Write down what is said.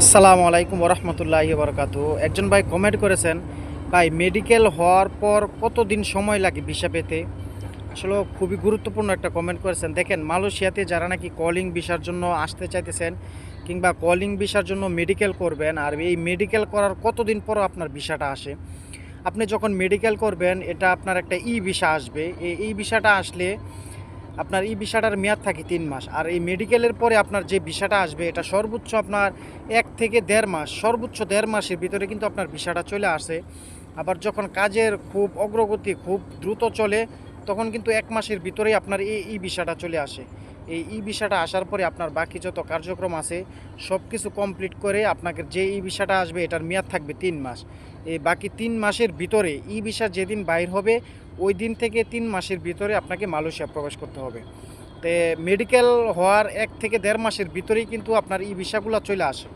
আসসালামু আলাইকুম ওরহমতুল্লাহি বরকাতু। একজন ভাই কমেন্ট করেছেন, ভাই মেডিকেল হওয়ার পর কতদিন সময় লাগে ভিসা পেতে? আসলে খুবই গুরুত্বপূর্ণ একটা কমেন্ট করেছেন। দেখেন, মালয়েশিয়াতে যারা নাকি কলিং ভিসার জন্য আসতে চাইতেছেন কিংবা কলিং ভিসার জন্য মেডিকেল করবেন, আর এই মেডিকেল করার কতদিন পর আপনার ভিসাটা আসে। আপনি যখন মেডিকেল করবেন, এটা আপনার একটা ই ভিসা আসবে। এই ভিসাটা আসলে আপনার এই ভিসাটার মেয়াদ থাকে ৩ মাস। আর এই মেডিকেলের পরে আপনার যে ভিসাটা আসবে, এটা সর্বোচ্চ আপনার ১ থেকে ১.৫ মাস, সর্বোচ্চ ১.৫ মাসের ভিতরে কিন্তু আপনার ভিসাটা চলে আসে। আবার যখন কাজের খুব অগ্রগতি খুব দ্রুত চলে, তখন কিন্তু ১ মাসের ভিতরেই আপনার এই ভিসাটা চলে আসে। এই ভিসাটা আসার পরে আপনার বাকি যত কার্যক্রম আছে সব কিছু কমপ্লিট করে আপনাকে যে এই ভিসাটা আসবে, এটার মেয়াদ থাকবে ৩ মাস। এই বাকি ৩ মাসের ভিতরে ই ভিসা যেদিন বাইর হবে, ওই দিন থেকে ৩ মাসের ভিতরে আপনাকে মালয়েশিয়া প্রবেশ করতে হবে। তো মেডিকেল হওয়ার ১ থেকে ১.৫ মাসের ভিতরেই কিন্তু আপনার ই ভিসাগুলো চলে আসে।